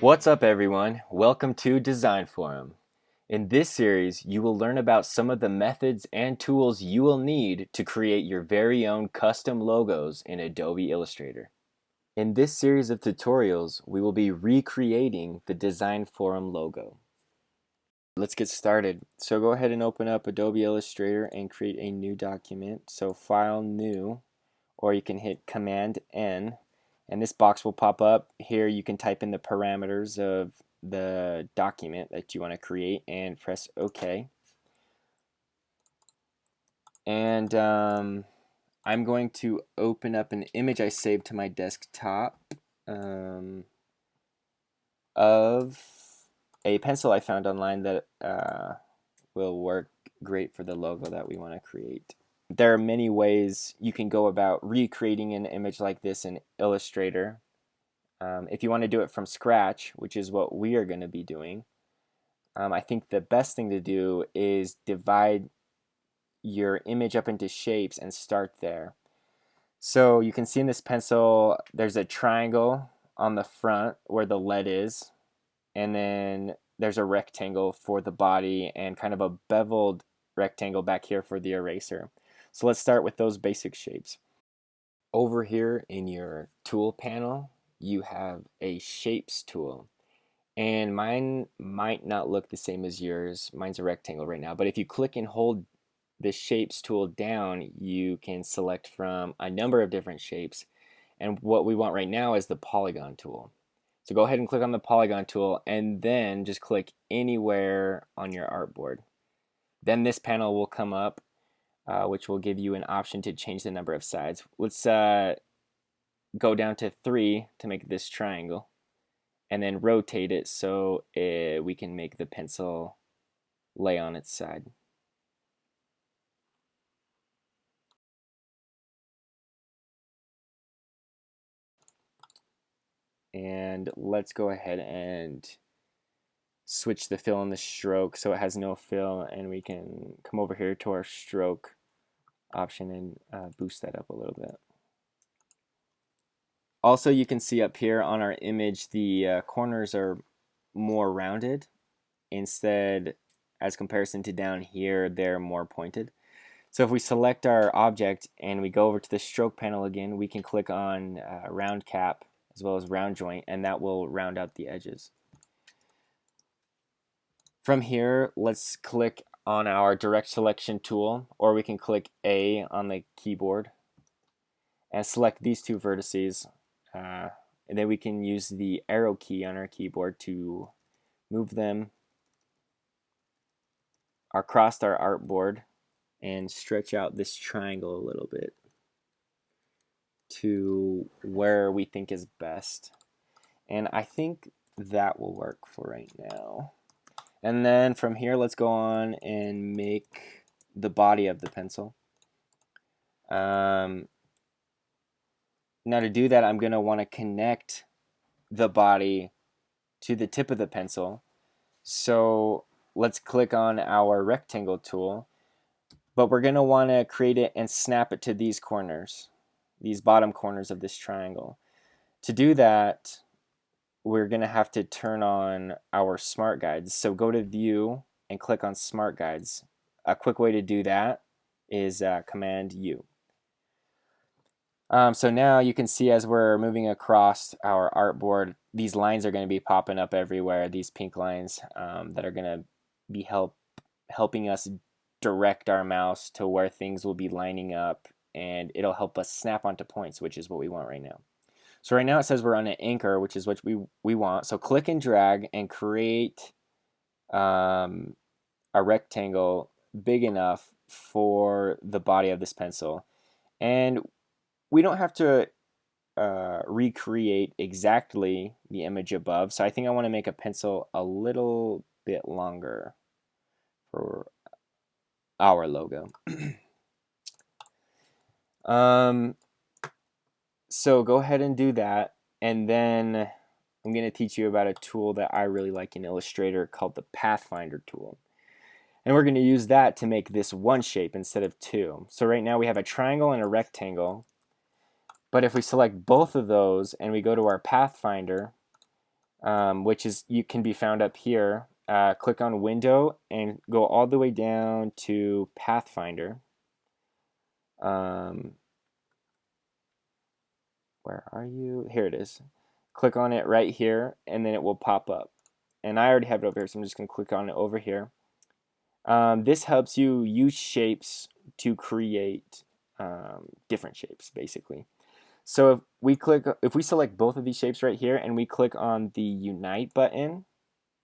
What's up, everyone? Welcome to Design Forum. In this series, you will learn about some of the methods and tools you will need to create your very own custom logos in Adobe Illustrator. In this series of tutorials, we will be recreating the Design Forum logo. Let's get started. So go ahead and open up Adobe Illustrator and create a new document. So File, New, or you can hit Command N. And this box will pop up. Here you can type in the parameters of the document that you want to create and press OK. And I'm going to open up an image I saved to my desktop of a pencil I found online that will work great for the logo that we want to create. There are many ways you can go about recreating an image like this in Illustrator. If you want to do it from scratch, which is what we are going to be doing, I think the best thing to do is divide your image up into shapes and start there. So you can see in this pencil, there's a triangle on the front where the lead is, and then there's a rectangle for the body and kind of a beveled rectangle back here for the eraser. So let's start with those basic shapes. Over here in your tool panel, you have a shapes tool. And mine might not look the same as yours. Mine's a rectangle right now. But if you click and hold the shapes tool down, you can select from a number of different shapes. And what we want right now is the polygon tool. So go ahead and click on the polygon tool and then just click anywhere on your artboard. Then this panel will come up, which will give you an option to change the number of sides. Let's go down to 3 to make this triangle, and then rotate it so we can make the pencil lay on its side. And let's go ahead and switch the fill and the stroke so it has no fill, and we can come over here to our stroke option and boost that up a little bit. Also, you can see up here on our image the corners are more rounded instead, as comparison to down here, they're more pointed. So if we select our object and we go over to the stroke panel again, we can click on round cap as well as round joint, and that will round out the edges. From here, let's click on our direct selection tool, or we can click A on the keyboard and select these two vertices. And then we can use the arrow key on our keyboard to move them across our artboard and stretch out this triangle a little bit to where we think is best. And I think that will work for right now. And then from here, let's go on and make the body of the pencil. Now to do that, I'm going to want to connect the body to the tip of the pencil. So let's click on our rectangle tool, but we're going to want to create it and snap it to these corners, these bottom corners of this triangle. To do that, we're going to have to turn on our smart guides. So go to View and click on Smart Guides. A quick way to do that is Command U. So now you can see as we're moving across our artboard, these lines are going to be popping up everywhere, these pink lines that are going to be helping us direct our mouse to where things will be lining up, and it'll help us snap onto points, which is what we want right now. So right now it says we're on an anchor, which is what we want. So click and drag and create a rectangle big enough for the body of this pencil. And we don't have to recreate exactly the image above, so I think I want to make a pencil a little bit longer for our logo. So go ahead and do that, and then I'm going to teach you about a tool that I really like in Illustrator called the Pathfinder tool. And we're going to use that to make this one shape instead of two. So right now we have a triangle and a rectangle. But if we select both of those and we go to our Pathfinder, which is you can be found up here. Click on Window and go all the way down to Pathfinder. Where are you? Here it is. Click on it right here, and then it will pop up. And I already have it over here, so I'm just going to click on it over here. This helps you use shapes to create different shapes, basically. So if we select both of these shapes right here, and we click on the Unite button,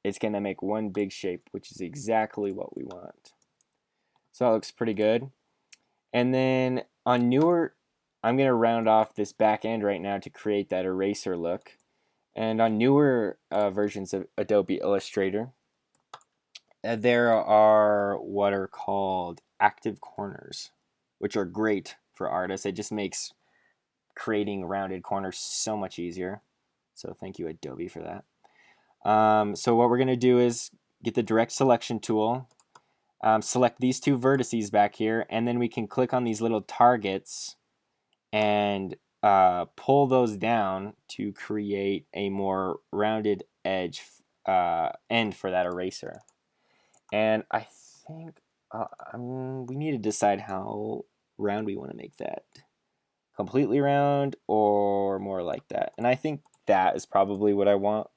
it's going to make one big shape, which is exactly what we want. So that looks pretty good. And then on newer, I'm going to round off this back end right now to create that eraser look. And on newer versions of Adobe Illustrator, there are what are called active corners, which are great for artists. It just makes creating rounded corners so much easier. So thank you, Adobe, for that. So what we're going to do is get the direct selection tool, select these two vertices back here, and then we can click on these little targets and pull those down to create a more rounded edge end for that eraser. And I think we need to decide how round we want to make that. Completely round or more like that. And I think that is probably what I want.